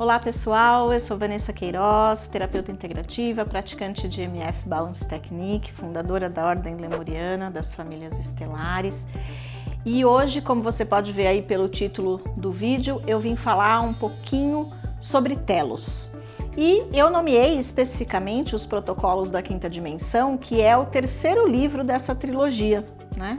Olá pessoal, eu sou Vanessa Queiroz, terapeuta integrativa, praticante de EMF Balance Technique, fundadora da Ordem Lemuriana das Famílias Estelares. E hoje, como você pode ver aí pelo título do vídeo, eu vim falar um pouquinho sobre telos. E eu nomeei especificamente os protocolos da quinta dimensão, que é o terceiro livro dessa trilogia, né?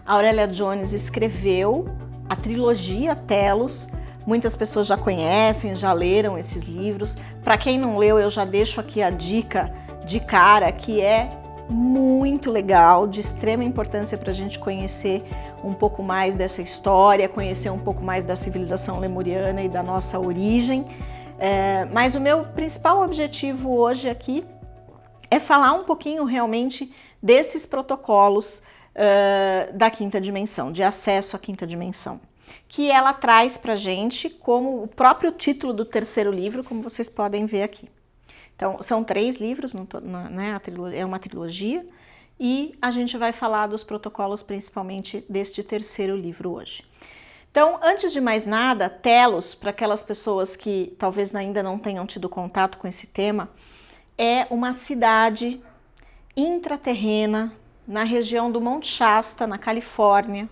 A Aurélia Jones escreveu a trilogia Telos. Muitas pessoas já conhecem, já leram esses livros. Para quem não leu, eu já deixo aqui a dica de cara, que é muito legal, de extrema importância para a gente conhecer um pouco mais dessa história, conhecer um pouco mais da civilização lemuriana e da nossa origem. Mas o meu principal objetivo hoje aqui é falar um pouquinho realmente desses protocolos da quinta dimensão, de acesso à quinta dimensão, que ela traz pra gente como o próprio título do terceiro livro, como vocês podem ver aqui. Então, são 3 livros, né? É uma trilogia, e a gente vai falar dos protocolos principalmente deste terceiro livro hoje. Então, antes de mais nada, Telos, para aquelas pessoas que talvez ainda não tenham tido contato com esse tema, é uma cidade intraterrena na região do Monte Shasta, na Califórnia,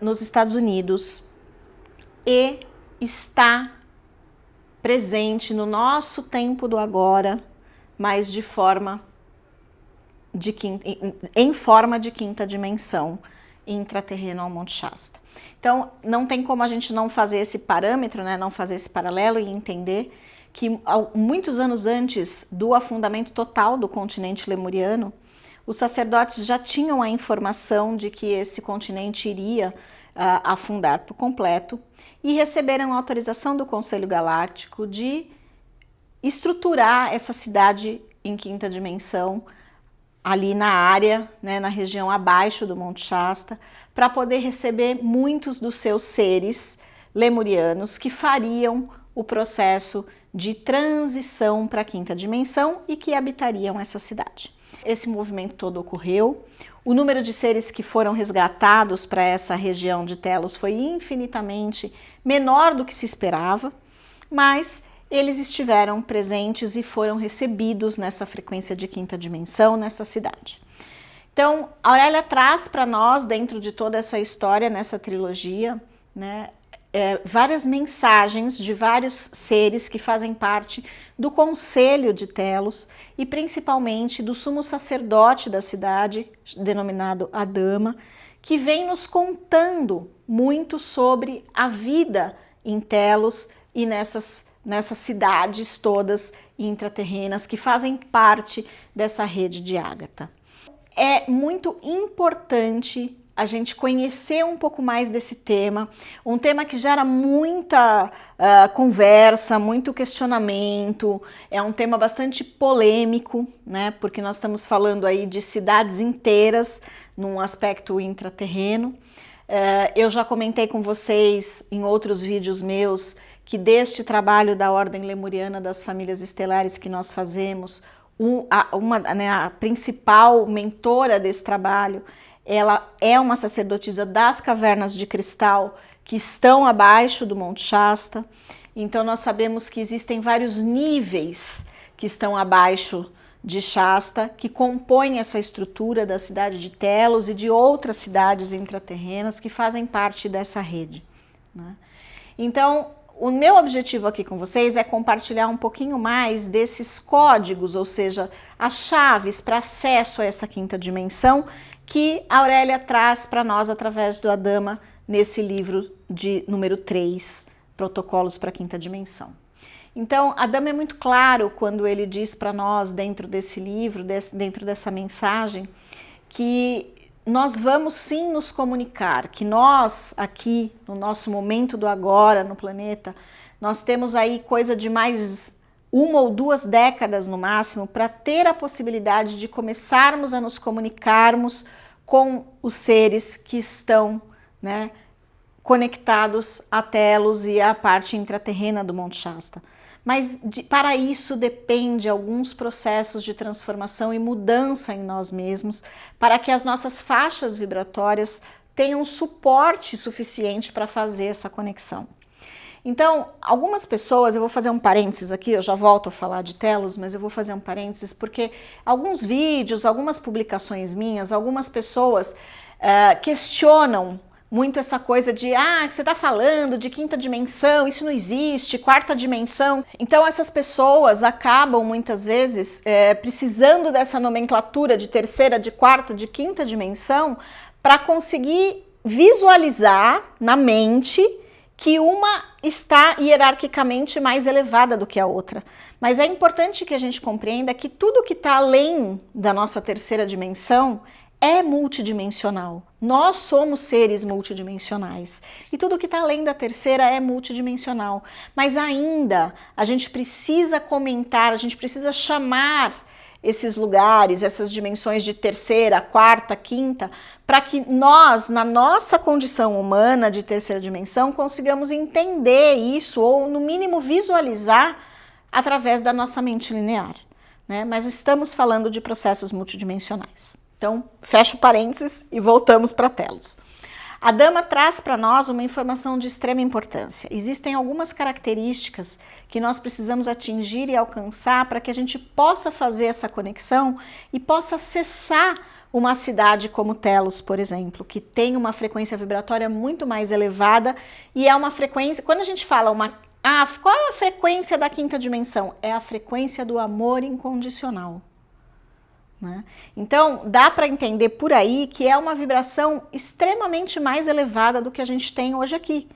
nos Estados Unidos, e está presente no nosso tempo do agora, mas em forma de quinta dimensão, intraterreno ao Monte Shasta. Então, não tem como a gente não fazer esse parâmetro, né, não fazer esse paralelo e entender que muitos anos antes do afundamento total do continente lemuriano, os sacerdotes já tinham a informação de que esse continente iria afundar por completo e receberam a autorização do Conselho Galáctico de estruturar essa cidade em quinta dimensão ali na área, né, na região abaixo do Monte Shasta, para poder receber muitos dos seus seres lemurianos que fariam o processo de transição para a quinta dimensão e que habitariam essa cidade. Esse movimento todo ocorreu. O número de seres que foram resgatados para essa região de Telos foi infinitamente menor do que se esperava, mas eles estiveram presentes e foram recebidos nessa frequência de quinta dimensão, nessa cidade. Então, a Aurélia traz para nós, dentro de toda essa história, nessa trilogia, né, várias mensagens de vários seres que fazem parte do Conselho de Telos e principalmente do sumo sacerdote da cidade, denominado Adama, que vem nos contando muito sobre a vida em Telos e nessas cidades todas intraterrenas que fazem parte dessa rede de Ágata. É muito importante a gente conhecer um pouco mais desse tema, um tema que gera muita conversa, muito questionamento, é um tema bastante polêmico, né? Porque nós estamos falando aí de cidades inteiras num aspecto intraterreno. Eu já comentei com vocês em outros vídeos meus que deste trabalho da Ordem Lemuriana das Famílias Estelares que nós fazemos, a principal mentora desse trabalho, ela é uma sacerdotisa das cavernas de cristal que estão abaixo do Monte Shasta. Então nós sabemos que existem vários níveis que estão abaixo de Shasta, que compõem essa estrutura da cidade de Telos e de outras cidades intraterrenas que fazem parte dessa rede, né? Então, o meu objetivo aqui com vocês é compartilhar um pouquinho mais desses códigos, ou seja, as chaves para acesso a essa quinta dimensão que a Aurélia traz para nós através do Adama nesse livro de número 3, Protocolos para a Quinta Dimensão. Então, Adama é muito claro quando ele diz para nós, dentro desse livro, dentro dessa mensagem, que nós vamos sim nos comunicar, que nós aqui, no nosso momento do agora, no planeta, nós temos aí coisa de mais 1 ou 2 décadas no máximo para ter a possibilidade de começarmos a nos comunicarmos com os seres que estão, né, conectados a Telos e à parte intraterrena do Monte Shasta. Mas para isso depende alguns processos de transformação e mudança em nós mesmos, para que as nossas faixas vibratórias tenham suporte suficiente para fazer essa conexão. Então, algumas pessoas, eu vou fazer um parênteses aqui, eu já volto a falar de telos, mas eu vou fazer um parênteses porque alguns vídeos, algumas publicações minhas, algumas pessoas questionam muito essa coisa de, que você está falando de quinta dimensão, isso não existe, quarta dimensão. Então essas pessoas acabam muitas vezes precisando dessa nomenclatura de terceira, de quarta, de quinta dimensão para conseguir visualizar na mente que uma está hierarquicamente mais elevada do que a outra. Mas é importante que a gente compreenda que tudo que está além da nossa terceira dimensão é multidimensional. Nós somos seres multidimensionais. E tudo que está além da terceira é multidimensional. Mas ainda a gente precisa comentar, a gente precisa chamar esses lugares, essas dimensões de terceira, quarta, quinta, para que nós, na nossa condição humana de terceira dimensão, consigamos entender isso, ou no mínimo visualizar através da nossa mente linear, né? Mas estamos falando de processos multidimensionais. Então, fecho parênteses e voltamos para telos. A Dama traz para nós uma informação de extrema importância. Existem algumas características que nós precisamos atingir e alcançar para que a gente possa fazer essa conexão e possa acessar uma cidade como Telos, por exemplo, que tem uma frequência vibratória muito mais elevada e é uma frequência... Quando a gente fala qual é a frequência da quinta dimensão? É a frequência do amor incondicional. Então, dá para entender por aí que é uma vibração extremamente mais elevada do que a gente tem hoje aqui.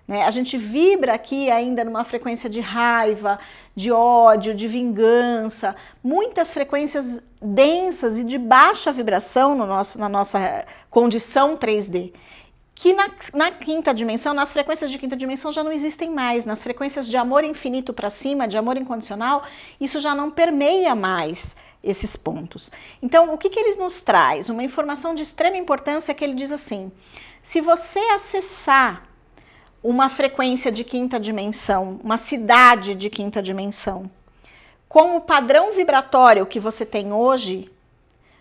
A gente vibra aqui ainda numa frequência de raiva, de ódio, de vingança, muitas frequências densas e de baixa vibração na nossa condição 3D. Que na quinta dimensão, nas frequências de quinta dimensão já não existem mais. Nas frequências de amor infinito para cima, de amor incondicional, isso já não permeia mais esses pontos. Então, o que ele nos traz? Uma informação de extrema importância que ele diz assim: se você acessar uma frequência de quinta dimensão, uma cidade de quinta dimensão, com o padrão vibratório que você tem hoje,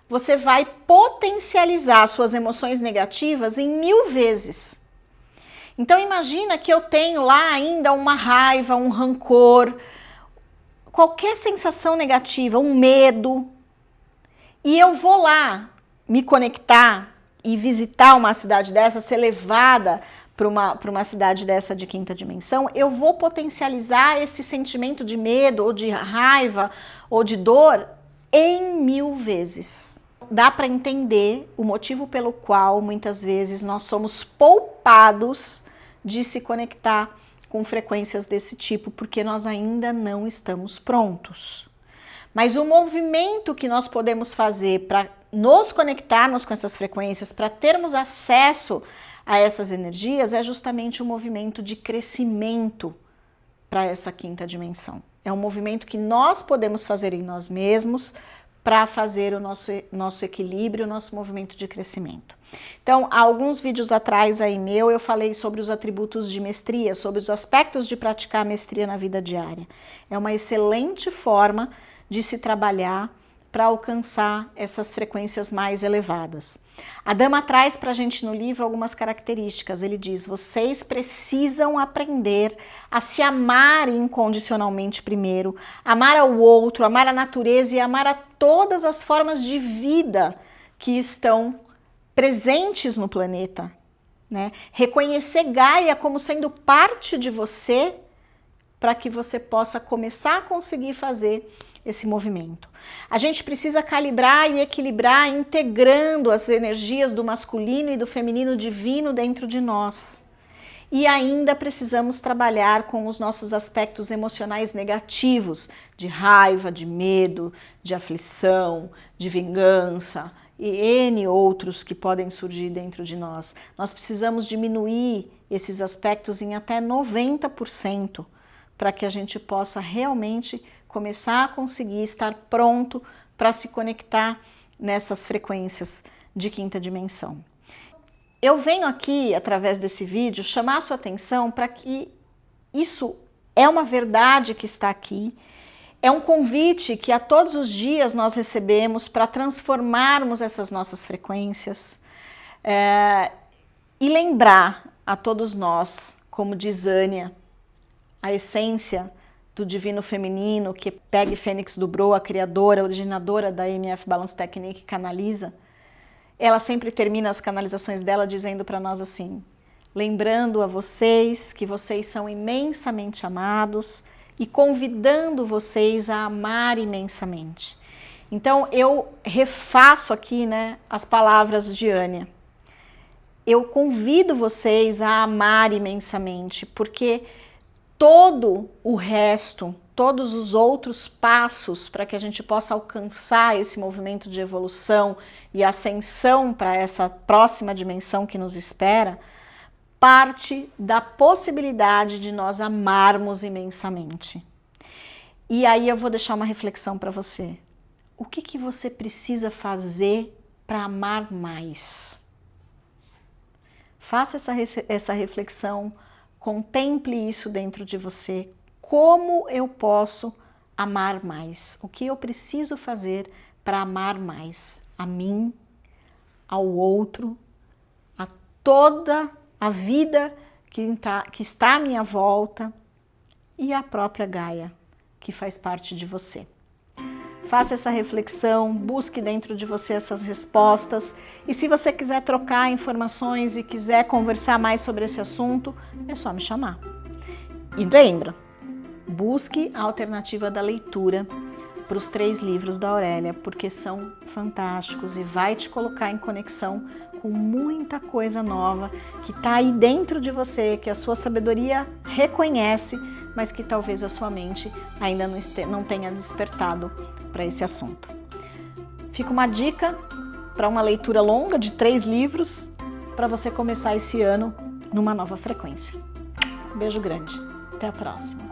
você vai potencializar suas emoções negativas em 1000 vezes. Então imagina que eu tenho lá ainda uma raiva, um rancor, qualquer sensação negativa, um medo, e eu vou lá me conectar e visitar uma cidade dessa, ser levada para uma cidade dessa de quinta dimensão, eu vou potencializar esse sentimento de medo, ou de raiva, ou de dor em 1000 vezes. Dá para entender o motivo pelo qual muitas vezes nós somos poupados de se conectar com frequências desse tipo, porque nós ainda não estamos prontos. Mas o movimento que nós podemos fazer para nos conectarmos com essas frequências, para termos acesso a essas energias, é justamente um movimento de crescimento para essa quinta dimensão. É um movimento que nós podemos fazer em nós mesmos para fazer o nosso equilíbrio, o nosso movimento de crescimento. Então, há alguns vídeos atrás aí eu falei sobre os atributos de mestria, sobre os aspectos de praticar a mestria na vida diária. É uma excelente forma de se trabalhar para alcançar essas frequências mais elevadas. A Dama traz para a gente no livro algumas características. Ele diz: vocês precisam aprender a se amar incondicionalmente primeiro, amar ao outro, amar a natureza e amar a todas as formas de vida que estão presentes no planeta, né? Reconhecer Gaia como sendo parte de você para que você possa começar a conseguir fazer esse movimento. A gente precisa calibrar e equilibrar, integrando as energias do masculino e do feminino divino dentro de nós. E ainda precisamos trabalhar com os nossos aspectos emocionais negativos, de raiva, de medo, de aflição, de vingança e N outros que podem surgir dentro de nós. Nós precisamos diminuir esses aspectos em até 90% para que a gente possa realmente começar a conseguir estar pronto para se conectar nessas frequências de quinta dimensão. Eu venho aqui, através desse vídeo, chamar a sua atenção para que isso é uma verdade que está aqui, é um convite que a todos os dias nós recebemos para transformarmos essas nossas frequências e lembrar a todos nós, como diz Ania, a essência do divino feminino que Peggy Fênix Dubrow, a criadora, originadora da EMF Balance Technique, canaliza, ela sempre termina as canalizações dela dizendo para nós assim: lembrando a vocês que vocês são imensamente amados e convidando vocês a amar imensamente. Então eu refaço aqui, né, as palavras de Ania. Eu convido vocês a amar imensamente, porque todo o resto, todos os outros passos para que a gente possa alcançar esse movimento de evolução e ascensão para essa próxima dimensão que nos espera, parte da possibilidade de nós amarmos imensamente. E aí eu vou deixar uma reflexão para você. O que você precisa fazer para amar mais? Faça essa reflexão, contemple isso dentro de você. Como eu posso amar mais? O que eu preciso fazer para amar mais? A mim, ao outro, a toda a vida que está à minha volta e a própria Gaia, que faz parte de você. Faça essa reflexão, busque dentro de você essas respostas e se você quiser trocar informações e quiser conversar mais sobre esse assunto, é só me chamar. E lembra, busque a alternativa da leitura para os 3 livros da Aurélia, porque são fantásticos e vai te colocar em conexão com muita coisa nova que está aí dentro de você, que a sua sabedoria reconhece, mas que talvez a sua mente ainda não tenha despertado para esse assunto. Fica uma dica para uma leitura longa de 3 livros para você começar esse ano numa nova frequência. Um beijo grande. Até a próxima.